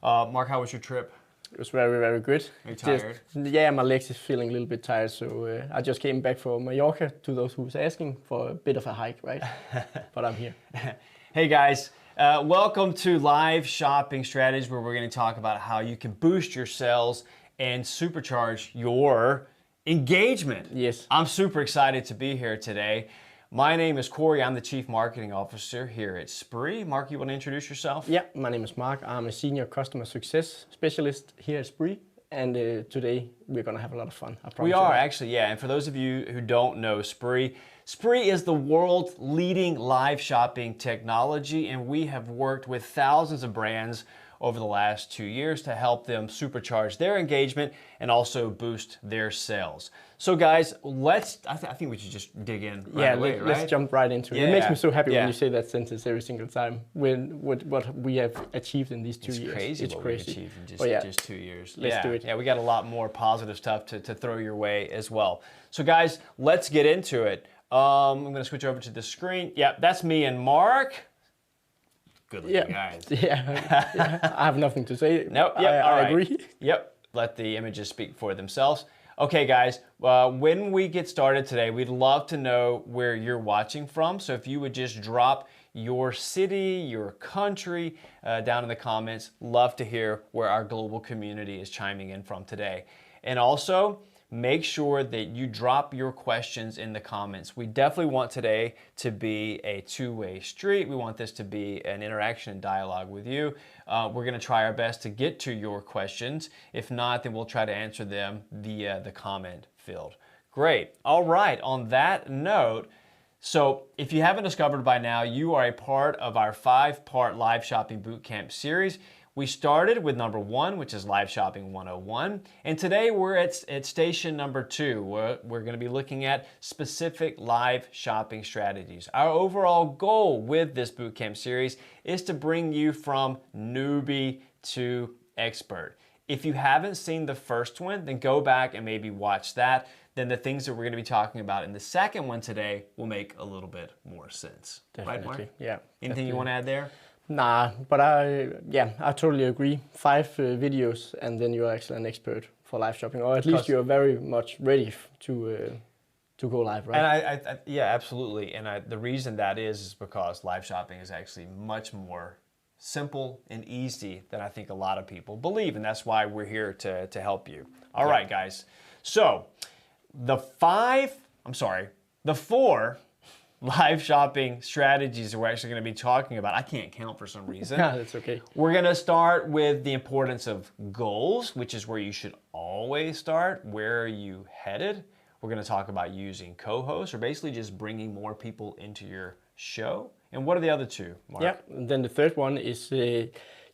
Mark, how was your trip? It was very, very good. Are you tired? Yeah, my legs is feeling a little bit tired, so I just came back from Mallorca, to those who's asking, for a bit of a hike, right? But I'm here. Hey guys, welcome to Live Shopping Strategies, where we're going to talk about how you can boost your sales and supercharge your engagement. Yes. I'm super excited to be here today. My name is Corey. I'm the Chief Marketing Officer here at Spree. Mark, you want to introduce yourself? Yeah, my name is Mark. I'm a Senior Customer Success Specialist here at Spree. And today we're going to have a lot of fun, I promise. We are actually, yeah. And for those of you who don't know Spree, Spree is the world's leading live shopping technology, and we have worked with thousands of brands over the last 2 years to help them supercharge their engagement and also boost their sales. So guys, I think we should just dig in right away, right? Let's jump right into it. Yeah. It makes me so happy when you say that sentence every single time, with what we have achieved in these 2 years. Crazy it's what crazy. we've achieved in just 2 years. Let's do it. Yeah, we got a lot more positive stuff to throw your way as well. So guys, let's get into it. I'm going to switch over to the screen. Yeah, that's me and Mark. Good looking guys. Yeah, I have nothing to say. Nope. I agree. Yep. Let the images speak for themselves. Okay, guys, when we get started today, we'd love to know where you're watching from. So if you would just drop your city, your country down in the comments, love to hear where our global community is chiming in from today. And also, make sure that you drop your questions in the comments. We definitely want today to be a two-way street. We want this to be an interaction and dialogue with you. We're going to try our best to get to your questions. If not, then we'll try to answer them via the comment field. Great. All right. On that note, so if you haven't discovered by now, you are a part of our 5-part live shopping bootcamp series. We started with number 1, which is Live Shopping 101, and today we're at station number 2. We're going to be looking at specific live shopping strategies. Our overall goal with this bootcamp series is to bring you from newbie to expert. If you haven't seen the first one, then go back and maybe watch that. Then the things that we're going to be talking about in the second one today will make a little bit more sense. Definitely. Right, Mark? Yeah. Anything you want to add there? Nah, but I totally agree. 5 videos, and then you're actually an expert for live shopping, or at least you're very much ready to go live, right? And yeah, absolutely. And the reason that is because live shopping is actually much more simple and easy than I think a lot of people believe, and that's why we're here to help you. All right, guys. So the 4 live shopping strategies that we're actually going to be talking about. I can't count for some reason. Yeah, that's okay. We're going to start with the importance of goals, which is where you should always start. Where are you headed? We're going to talk about using co-hosts, or basically just bringing more people into your show. And what are the other 2, Mark? Yeah, and then the third one is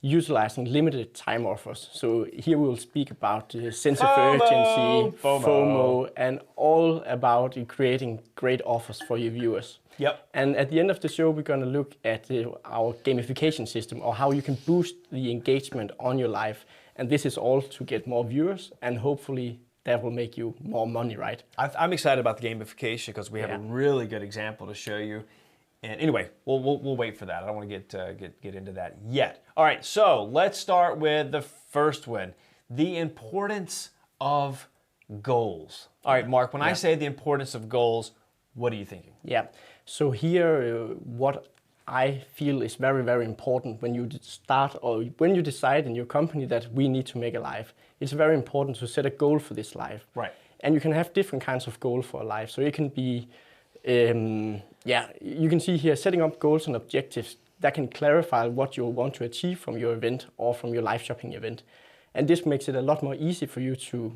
utilizing limited time offers. So here we will speak the sense of urgency, FOMO, and all about creating great offers for your viewers. Yep. And at the end of the show, we're going to look at our gamification system, or how you can boost the engagement on your live. And this is all to get more viewers, and hopefully that will make you more money, right? I'm excited about the gamification because we have a really good example to show you. And anyway, we'll wait for that. I don't want to get into that yet. All right, so let's start with the first one, the importance of goals. All right, Mark, when I say the importance of goals, what are you thinking? Yeah, so here what I feel is very, very important when you start, or when you decide in your company that we need to make a live. It's very important to set a goal for this live. Right. And you can have different kinds of goals for a live. So it can be you can see here, setting up goals and objectives that can clarify what you want to achieve from your event or from your live shopping event. And this makes it a lot more easy for you to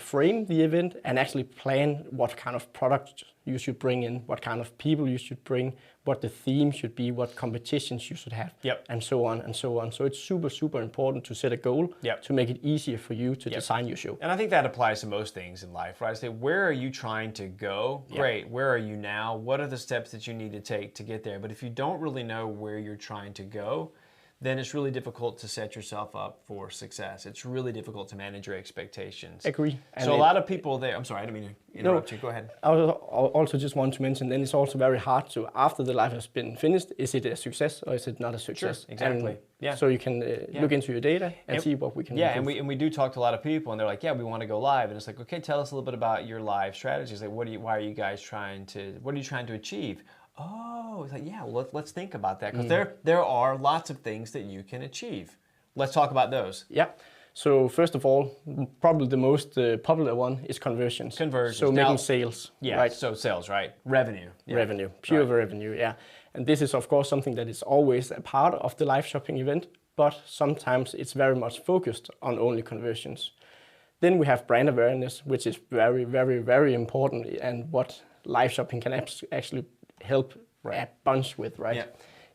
frame the event and actually plan what kind of product you should bring in, what kind of people you should bring, what the theme should be, what competitions you should have, and so on and so on. So it's super, super important to set a goal to make it easier for you to design your show. And I think that applies to most things in life, right? I say, where are you trying to go? Great. Where are you now? What are the steps that you need to take to get there? But if you don't really know where you're trying to go, then it's really difficult to set yourself up for success. It's really difficult to manage your expectations. Agree. So a lot of people there, I'm sorry, I didn't mean to interrupt you. Go ahead. I also just want to mention, then it's also very hard to, after the live has been finished, is it a success or is it not a success? Sure, exactly. And so you can look into your data and see what we can improve. and we do talk to a lot of people, and they're like, yeah, we want to go live, and it's like, okay, tell us a little bit about your live strategies. Like, what are you trying to achieve? Oh, it's like, yeah, well, let's think about that, because there are lots of things that you can achieve. Let's talk about those. Yeah. So first of all, probably the most popular one is conversions. Conversions. So making sales. Yeah. Right? So sales, right? Revenue. Yeah. Revenue. Pure revenue. Yeah. And this is of course something that is always a part of the live shopping event, but sometimes it's very much focused on only conversions. Then we have brand awareness, which is very, very, very important, and what live shopping can actually help a bunch with, right? Yeah.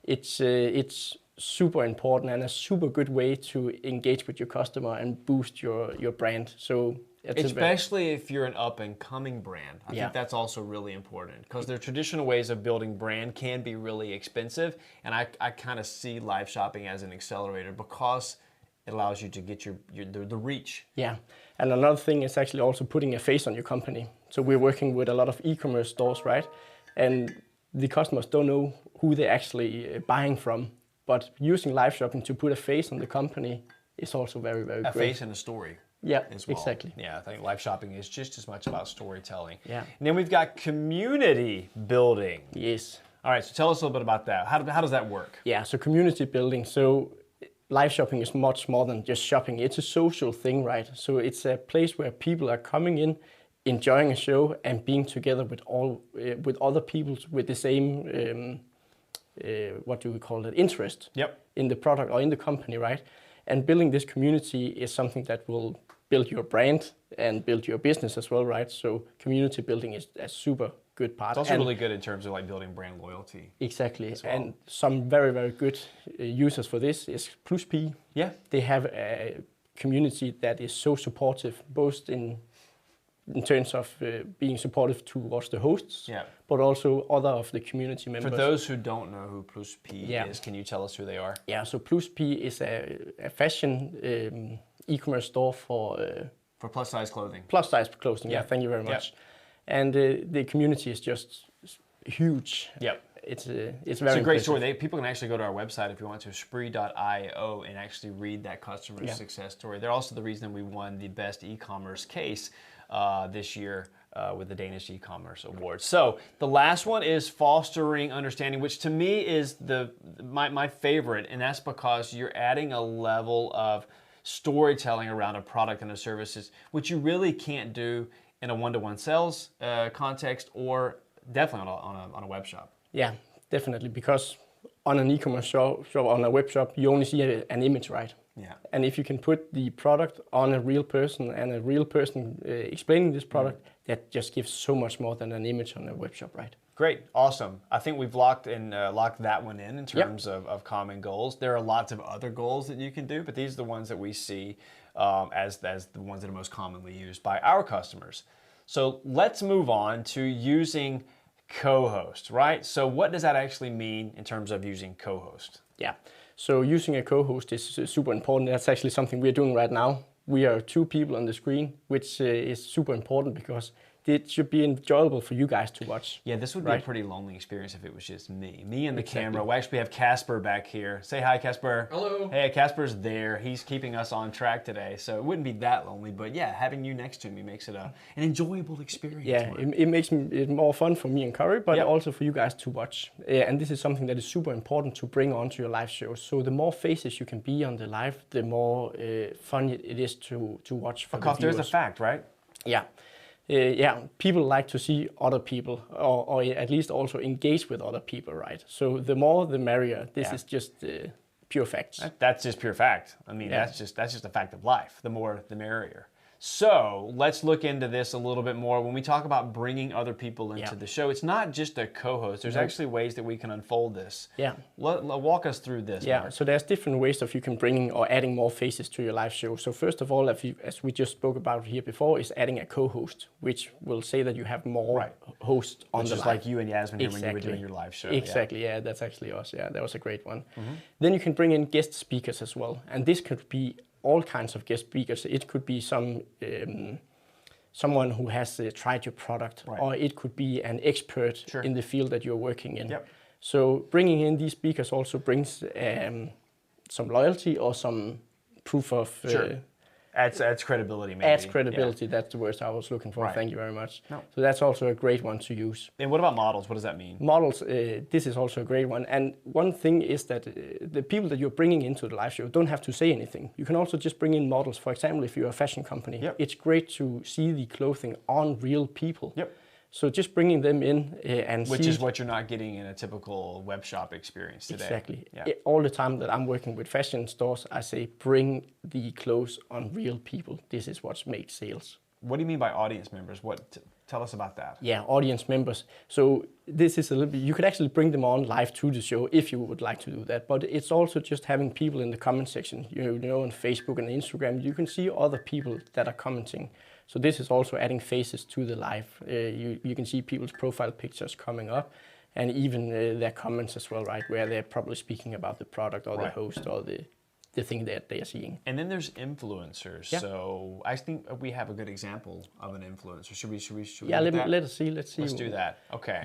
It's super important and a super good way to engage with your customer and boost your brand. So especially if you're an up and coming brand, I think that's also really important, because their traditional ways of building brand can be really expensive, and I kind of see live shopping as an accelerator because it allows you to get the reach. Yeah, and another thing is actually also putting a face on your company. So we're working with a lot of e-commerce stores, right? And the customers don't know who they're actually buying from, but using live shopping to put a face on the company is also very, very great. A face and a story. Yeah, as well. Exactly. Yeah, I think live shopping is just as much about storytelling. Yeah. And then we've got community building. Yes. All right, so tell us a little bit about that. How does that work? Yeah, so community building. So live shopping is much more than just shopping. It's a social thing, right? So it's a place where people are coming in, enjoying a show and being together with other people with the same what do we call it, interest in the product or in the company, right? And building this community is something that will build your brand and build your business as well, right? So community building is a super good part. It's also really good in terms of like building brand loyalty. Exactly. Well. And some very, very good users for this is Plus-P. Yeah. They have a community that is so supportive, both in terms of being supportive towards the hosts, but also other of the community members. For those who don't know who Plus-P is, can you tell us who they are? Yeah, so Plus-P is a fashion e-commerce store for plus-size clothing. Plus-size clothing, thank you very much. And the community is just huge. Yep. It's very It's a great story. People can actually go to our website if you want to, spree.io, and actually read that customer success story. They're also the reason we won the best e-commerce case this year with the Danish e-commerce award. So the last one is fostering understanding, which to me is my favorite, and that's because you're adding a level of storytelling around a product and a services, which you really can't do in a one-to-one sales context, or definitely on a web shop. Yeah, definitely, because on an e-commerce shop, on a web shop, you only see an image, right? Yeah. And if you can put the product on a real person and a real person explaining this product, that just gives so much more than an image on a web shop, right? Great, awesome. I think we've locked that one in terms of common goals. There are lots of other goals that you can do, but these are the ones that we see as the ones that are most commonly used by our customers. So let's move on to using co-host, right? So what does that actually mean in terms of using co-host? Yeah, so using a co-host is super important. That's actually something we're doing right now. We are 2 people on the screen, which is super important because it should be enjoyable for you guys to watch. Yeah, this would be a pretty lonely experience if it was just me and the camera. We actually have Casper back here. Say hi, Casper. Hello. Hey, Casper's there. He's keeping us on track today, so it wouldn't be that lonely. But yeah, having you next to me makes it an enjoyable experience. Yeah, it makes it more fun for me and Curry, but also for you guys to watch. And this is something that is super important to bring onto your live shows. So the more faces you can be on the live, the more fun it is to watch for because the viewers. There's a fact, right? Yeah. People like to see other people, or at least also engage with other people, right? So the more, the merrier. This is just pure facts. That's just pure fact. I mean, that's just a fact of life. The more, the merrier. So let's look into this a little bit more. When we talk about bringing other people into the show, it's not just a co-host. There's actually ways that we can unfold this. Yeah. Walk us through this, Yeah, Mark. so there's different ways of you can bring or adding more faces to your live show. So first of all, as we just spoke about here before, is adding a co-host, which will say that you have more hosts on the live. Just like you and Yasmin here when you were doing your live show. Exactly, yeah, that's actually us. Yeah, that was a great one. Then you can bring in guest speakers as well. And this could be all kinds of guest speakers. It could be someone who has tried your product, or it could be an expert in the field that you're working in. Yep. So bringing in these speakers also brings some loyalty or some proof of... Adds credibility, maybe. Adds credibility, that's the word I was looking for. Thank you very much. No. So that's also a great one to use. And what about models? What does that mean? Models, this is also a great one. And one thing is that the people that you're bringing into the live show don't have to say anything. You can also just bring in models. For example, if you're a fashion company, it's great to see the clothing on real people. So just bringing them in and Which is what you're not getting in a typical web shop experience today. Exactly. All the time that I'm working with fashion stores, I say bring the clothes on real people. This is what's made sales. What do you mean by audience members? Tell us about that. Yeah, audience members. So this is a little bit, you could actually bring them on live to the show if you would like to do that. But it's also just having people in the comment section. You know, on Facebook and Instagram, you can see other people that are commenting. So this is also adding faces to the live. You can see people's profile pictures coming up, and even their comments as well, right? Where they're probably speaking about the product or the host or the thing that they are seeing. And then there's influencers. So I think we have a good example of an influencer. Should we let us see. Let's do that. Okay.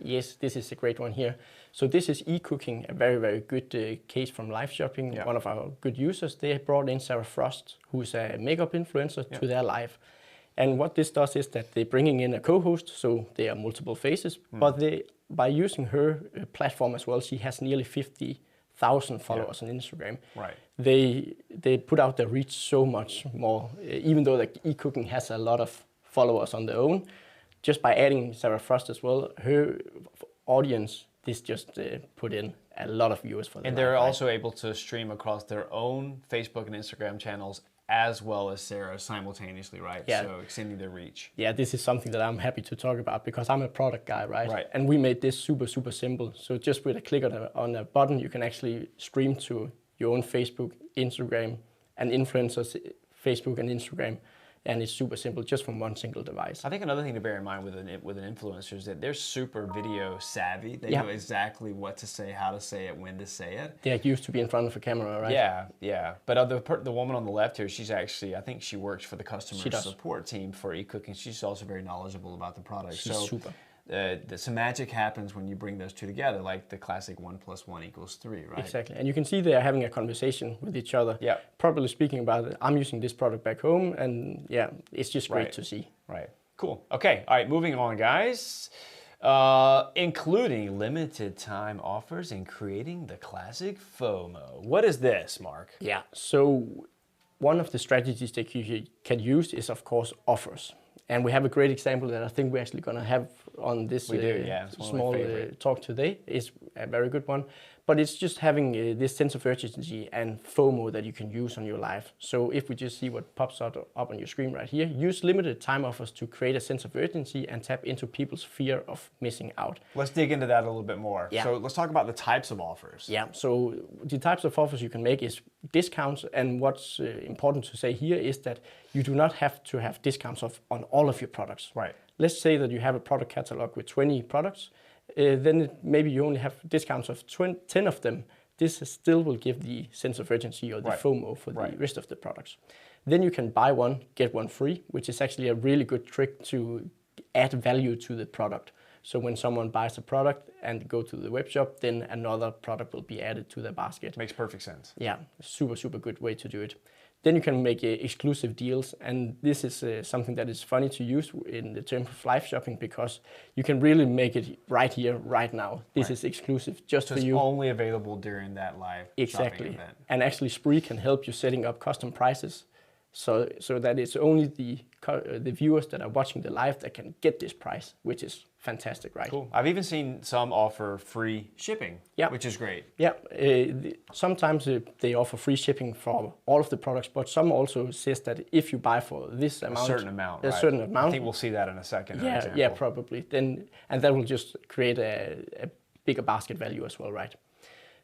Yes, this is a great one here. So this is Ecooking, a very, very good case from live shopping. One of our good users. They brought in Sarah Frost, who's a makeup influencer, to their live. And what this does is that they're bringing in a co-host, so they are multiple faces, but by using her platform as well, she has nearly 50,000 followers on Instagram. They put out their reach so much more, even though the Ecooking has a lot of followers on their own. Just by adding Sarah Frost as well, her audience, this just put in a lot of viewers for them. And they're also able to stream across their own Facebook and Instagram channels as well as Sarah simultaneously, right? Yeah. So extending their reach. Yeah, this is something that I'm happy to talk about because I'm a product guy, right? And we made this super, super simple. So just with a click on a button, you can actually stream to your own Facebook, Instagram, and influencers, Facebook and Instagram. And it's super simple, just from one single device. I think another thing to bear in mind with an influencer is that they're super video savvy. They know exactly what to say, how to say it, when to say it. They're used to be in front of a camera, right? Yeah. But the woman on the left here, she's actually, I think she works for the customer support team for Ecooking. She's also very knowledgeable about the product. She's super. Some magic happens when you bring those two together, like the classic 1 + 1 = 3, right? Exactly, and you can see they are having a conversation with each other. Probably speaking about it. I'm using this product back home, and it's just great to see. Right, cool. Okay, all right, moving on, guys. Including limited time offers and creating the classic FOMO. What is this, Mark? Yeah, so one of the strategies that you can use is, of course, offers. And we have a great example that I think we're actually going to have on this small talk today. It's a very good one. But it's just having this sense of urgency and FOMO that you can use on your live. So if we just see what pops up on your screen right here, use limited time offers to create a sense of urgency and tap into people's fear of missing out. Let's dig into that a little bit more. So let's talk about the types of offers. Yeah, so the types of offers you can make is discounts. And what's important to say here is that you do not have to have discounts on all of your products. Right. Let's say that you have a product catalog with 20 products. Then maybe you only have discounts of 10 of them. This still will give the sense of urgency or the FOMO for the rest of the products. Then you can buy one, get one free, which is actually a really good trick to add value to the product. So when someone buys a product and go to the web shop, then another product will be added to their basket. Makes perfect sense. Yeah, super, super good way to do it. Then you can make exclusive deals, and this is something that is funny to use in the term of live shopping because you can really make it right here, right now. This is exclusive just for you. It's only available during that live shopping event. And actually Spree can help you setting up custom prices so that it's only the viewers that are watching the live that can get this price, which is fantastic, right? Cool. I've even seen some offer free shipping, which is great. Yeah, sometimes they offer free shipping for all of the products, but some also says that if you buy for this amount, a certain amount, a certain amount. I think we'll see that in a second. Yeah, probably. Then, and that will just create a bigger basket value as well, right?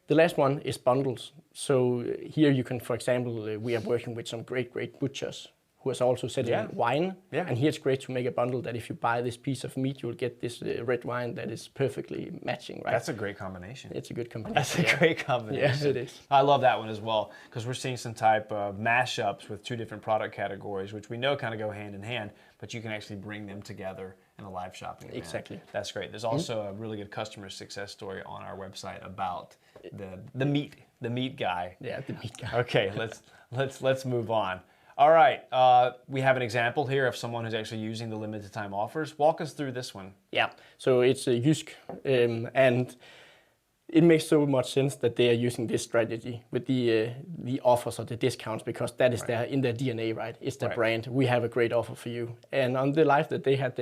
The last one is bundles. So here you can, for example, we are working with some great butchers who has also said in wine. Yeah. And here it's great to make a bundle that if you buy this piece of meat, you'll get this red wine that is perfectly matching, right? That's a great combination. It's a good combination. That's a great combination. Yeah, it is. I love that one as well, because we're seeing some type of mashups with two different product categories, which we know kind of go hand in hand, but you can actually bring them together in a live shopping event. Exactly. That's great. There's also a really good customer success story on our website about the meat guy. Yeah, the meat guy. Okay, let's move on. All right, we have an example here of someone who's actually using the limited time offers. Walk us through this one. Yeah, so it's a JYSK, and it makes so much sense that they are using this strategy with the offers or the discounts, because that is in their DNA, right? It's their brand. We have a great offer for you. And on the live that they had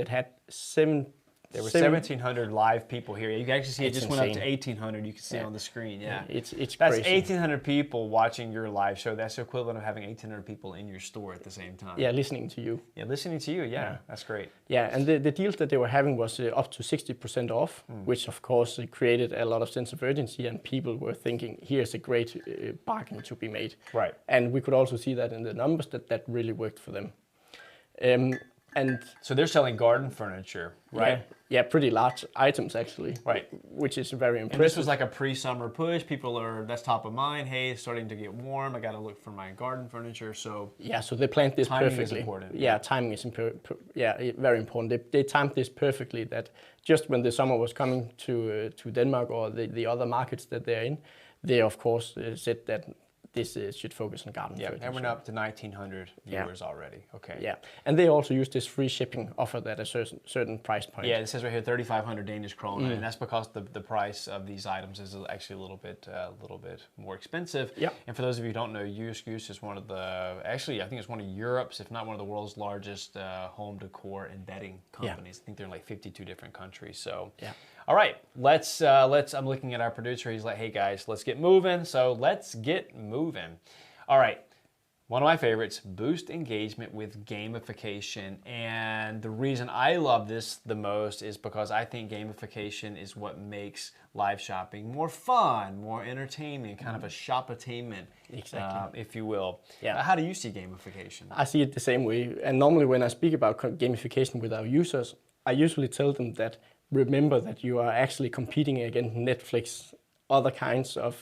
1,700 live people here. You can actually see it just went up to 1,800. You can see on the screen. Yeah, it's that's crazy. 1,800 people watching your live show. That's the equivalent of having 1,800 people in your store at the same time. Yeah, listening to you. Yeah, listening to you. Yeah, that's great. Yeah, and the deals that they were having was up to 60% off, which of course created a lot of sense of urgency, and people were thinking, here's a great bargain to be made. Right. And we could also see that in the numbers that really worked for them. And so they're selling garden furniture, right? Yeah, pretty large items actually. Right. Which is very impressive. And this was like a pre-summer push. That's top of mind. Hey, it's starting to get warm. I got to look for my garden furniture. So yeah, so they planned this timing perfectly. Is important. Yeah, timing is very important. They timed this perfectly, that just when the summer was coming to Denmark or the other markets that they're in, they of course said that this should focus on garden furniture. And we're now up to 1,900 viewers already. Okay. Yeah, and they also use this free shipping offer at a certain price point. Yeah, it says right here 3,500 Danish kroner, and that's because the price of these items is actually a little bit more expensive. Yeah. And for those of you who don't know, JYSK is one of I think it's one of Europe's, if not one of the world's largest home decor and bedding companies. I think they're in like 52 different countries. So yeah. All right, let's. I'm looking at our producer. He's like, "Hey guys, let's get moving." So let's get moving. All right, one of my favorites: boost engagement with gamification. And the reason I love this the most is because I think gamification is what makes live shopping more fun, more entertaining, kind of a shop-attainment, if you will. Yeah. How do you see gamification? I see it the same way. And normally, when I speak about gamification with our users, I usually tell them that. Remember that you are actually competing against Netflix, other kinds of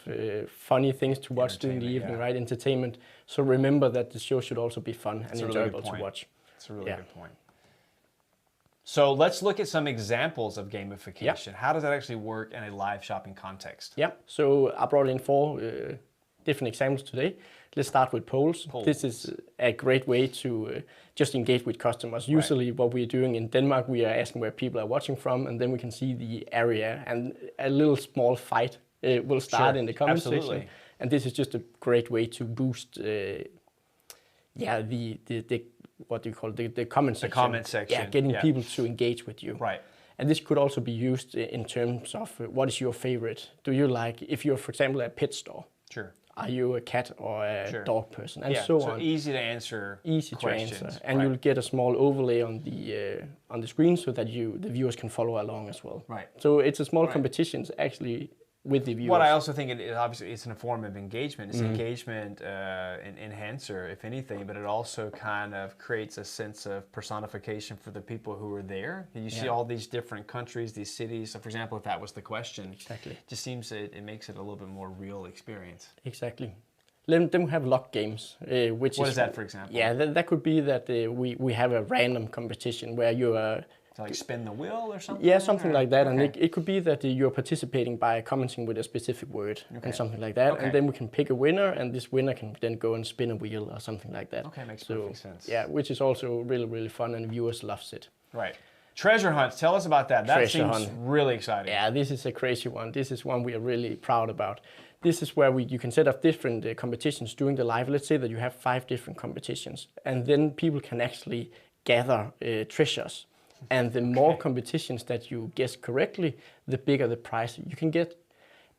funny things to watch during the evening, right? Entertainment. So remember that the show should also be fun and enjoyable to watch. That's a really good point. So let's look at some examples of gamification. How does that actually work in a live shopping context? Yeah, so I brought in 4 different examples today. Let's start with polls. This is a great way to just engage with customers. Usually what we're doing in Denmark, we are asking where people are watching from, and then we can see the area, and a little small fight will start in the comment section. And this is just a great way to boost the what do you call it? The comment section. The comment section. Yeah, getting people to engage with you. Right. And this could also be used in terms of what is your favorite? Do you like, if you're, for example, a pet store? Sure. Are you a cat or a dog person? And so on. Easy to answer. Easy questions. To answer, and you'll get a small overlay on the screen so that the viewers can follow along as well. Right. So it's a small competition actually with the viewers. What I also think obviously it's a form of engagement. It's engagement enhancer, if anything, but it also kind of creates a sense of personification for the people who are there. You see all these different countries, these cities. So for example, if that was the question, it just seems it makes it a little bit more real experience. Exactly. Then we have lock games, which what is that, for example? Yeah, that could be that we have a random competition where you are. To like spin the wheel or something? Yeah, something like that. And it could be that you're participating by commenting with a specific word and something like that. And then we can pick a winner, and this winner can then go and spin a wheel or something like that. Okay, makes perfect sense. Yeah, which is also really, really fun, and viewers loves it. Right. Treasure hunts, tell us about that. That seems really exciting. Yeah, this is a crazy one. This is one we are really proud about. This is where you can set up different competitions during the live. Let's say that you have 5 different competitions, and then people can actually gather treasures. And the more competitions that you guess correctly, the bigger the prize you can get.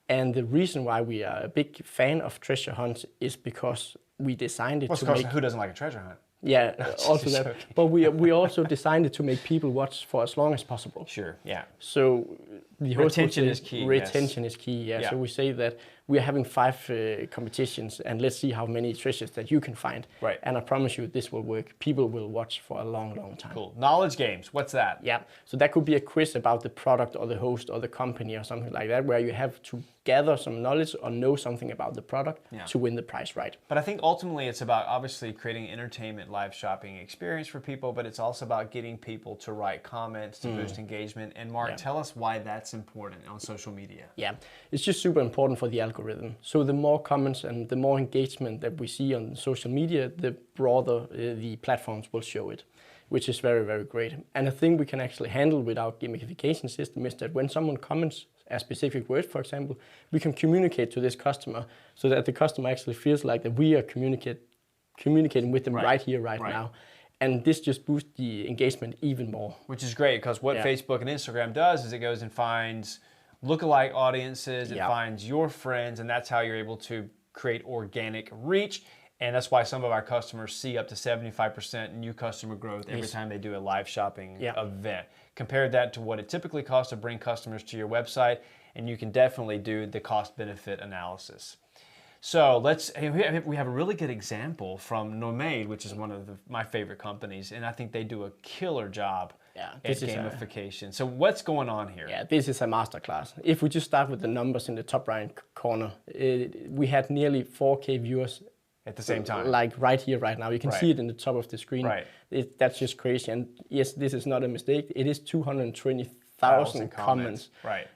And the reason why we are a big fan of treasure hunts is because we designed it to make... Who doesn't like a treasure hunt? Yeah, also that. But we also designed it to make people watch for as long as possible. Sure, yeah. So the retention is key. Retention is key, yeah. So we say that we are having 5 competitions, and let's see how many treasures that you can find. Right. And I promise you, this will work. People will watch for a long, long time. Cool. Knowledge games. What's that? Yeah. So that could be a quiz about the product or the host or the company or something like that, where you have to gather some knowledge or know something about the product to win the prize, right? But I think ultimately it's about obviously creating entertainment, live shopping experience for people, but it's also about getting people to write comments to boost engagement. And Mark, tell us why that's important on social media. Yeah, it's just super important for the algorithm. So the more comments and the more engagement that we see on social media, the broader the platforms will show it, which is very, very great. And a thing we can actually handle with our gamification system is that when someone comments a specific word, for example, we can communicate to this customer so that the customer actually feels like that we are communicating with them right here, right now. And this just boosts the engagement even more. Which is great, because what Facebook and Instagram does is it goes and finds lookalike audiences, it finds your friends, and that's how you're able to create organic reach. And that's why some of our customers see up to 75% new customer growth every time they do a live shopping event. Compare that to what it typically costs to bring customers to your website, and you can definitely do the cost-benefit analysis. So we have a really good example from Nomade, which is one of my favorite companies, and I think they do a killer job at gamification. So what's going on here? Yeah, this is a masterclass. If we just start with the numbers in the top right corner, we had nearly 4K viewers at the same time. Like right here, right now. You can see it in the top of the screen. Right. That's just crazy. And yes, this is not a mistake. It is 220,000 comments. Right.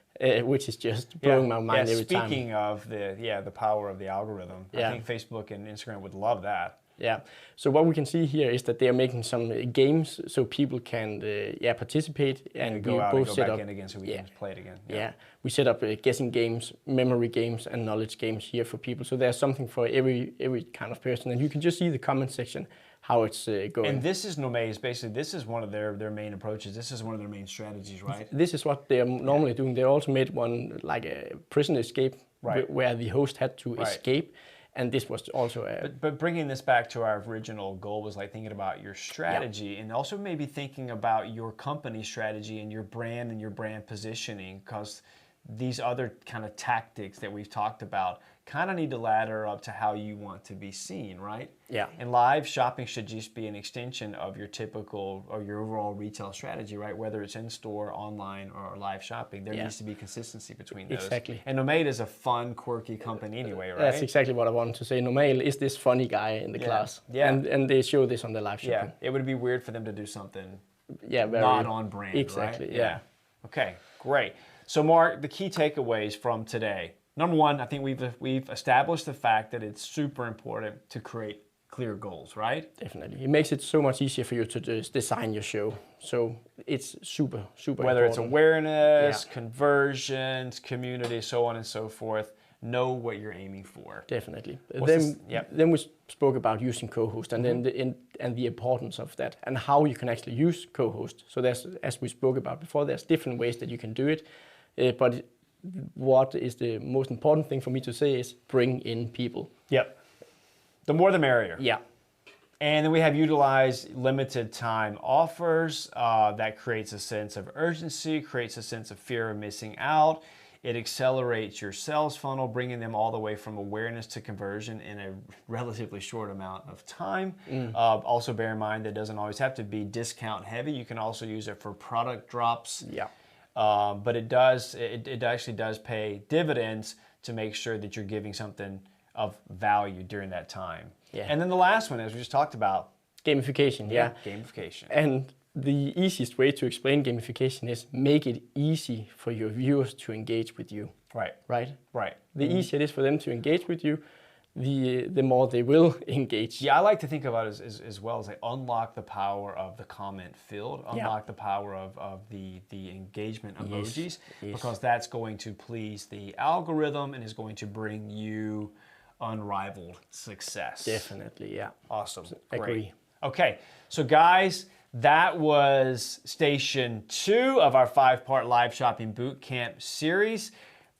Which is just blowing my mind every time. Speaking of the power of the algorithm, I think Facebook and Instagram would love that. Yeah. So what we can see here is that they are making some games so people can participate and go we out both and set go up back in again so we can play it again. Yeah. We set up guessing games, memory games, and knowledge games here for people. So there's something for every kind of person, and you can just see the comment section how it's going. And this is Nomade. Basically, this is one of their main approaches. This is one of their main strategies, right? This is what they're normally doing. They also made one like a prison escape, where the host had to escape. And this was also But bringing this back to our original goal was like thinking about your strategy and also maybe thinking about your company strategy and your brand positioning, because these other kind of tactics that we've talked about kind of need to ladder up to how you want to be seen, right? Yeah. And live shopping should just be an extension of your typical or your overall retail strategy, right? Whether it's in store, online, or live shopping, there needs to be consistency between those. Exactly. And Nomade is a fun, quirky company anyway, right? That's exactly what I wanted to say. Nomade is this funny guy in the class. Yeah. And they show this on the live shopping. Yeah. It would be weird for them to do something very, not on brand, exactly, right? Yeah. Okay, great. So Mark, the key takeaways from today. Number one, I think we've established the fact that it's super important to create clear goals, right? Definitely. It makes it so much easier for you to just design your show. So it's super, super Whether important. it's awareness, conversions, community, so on and so forth, know what you're aiming for. Definitely. Then we spoke about using co-host and then the importance of that and how you can actually use co-host. So there's, as we spoke about before, there's different ways that you can do it, but what is the most important thing for me to say is bring in people. Yep. The more the merrier. Yeah. And then we have utilize limited time offers. That creates a sense of urgency, creates a sense of fear of missing out. It accelerates your sales funnel, bringing them all the way from awareness to conversion in a relatively short amount of time. Also bear in mind that it doesn't always have to be discount heavy. You can also use it for product drops. Yeah. But it actually does pay dividends to make sure that you're giving something of value during that time. Yeah. And then the last one, as we just talked about. Gamification, Gamification. And the easiest way to explain gamification is make it easy for your viewers to engage with you. Right. Right? Right. The easier it is for them to engage with you, the more they will engage. Yeah, I like to think about it as well as like unlock the power of the comment field, unlock the power of the engagement emojis, because that's going to please the algorithm and is going to bring you unrivaled success. Definitely, yeah. Awesome. Agree. Great. Okay, so guys, That was station 2 of our 5-part live shopping bootcamp series.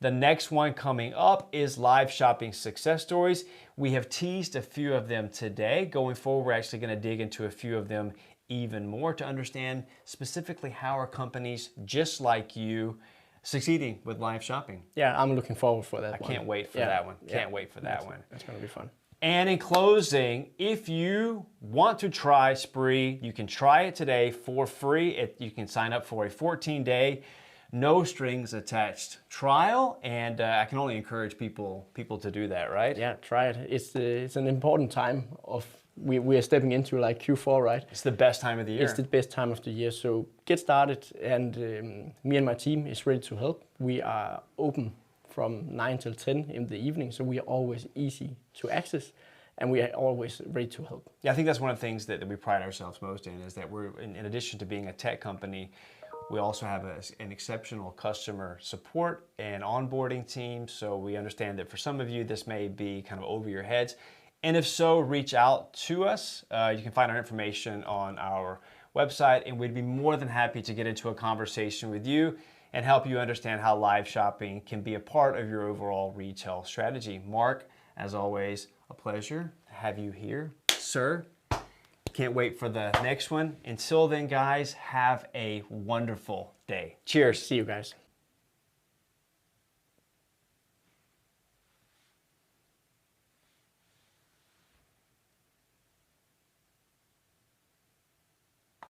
The next one coming up is live shopping success stories. We have teased a few of them today. Going forward, we're actually going to dig into a few of them even more to understand specifically how are companies just like you succeeding with live shopping. Yeah, I'm looking forward for that I one. can't wait for that one. Can't wait for that one. That's going to be fun. And in closing, if you want to try Spree, you can try it today for free. You can sign up for a 14-day, no strings attached trial, and I can only encourage people to do that, right? Yeah, try it. It's an important time of we are stepping into like Q4, right? It's the best time of the year. It's the best time of the year. So get started, and me and my team is ready to help. We are open from 9 till 10 in the evening, so we are always easy to access, and we are always ready to help. Yeah, I think that's one of the things that we pride ourselves most in, is that we're, in addition to being a tech company, we also have an exceptional customer support and onboarding team. So we understand that for some of you, this may be kind of over your heads. And if so, reach out to us. You can find our information on our website, and we'd be more than happy to get into a conversation with you and help you understand how live shopping can be a part of your overall retail strategy. Mark, as always, a pleasure to have you here, sir. Can't wait for the next one. Until then, guys, have a wonderful day. Cheers. See you guys.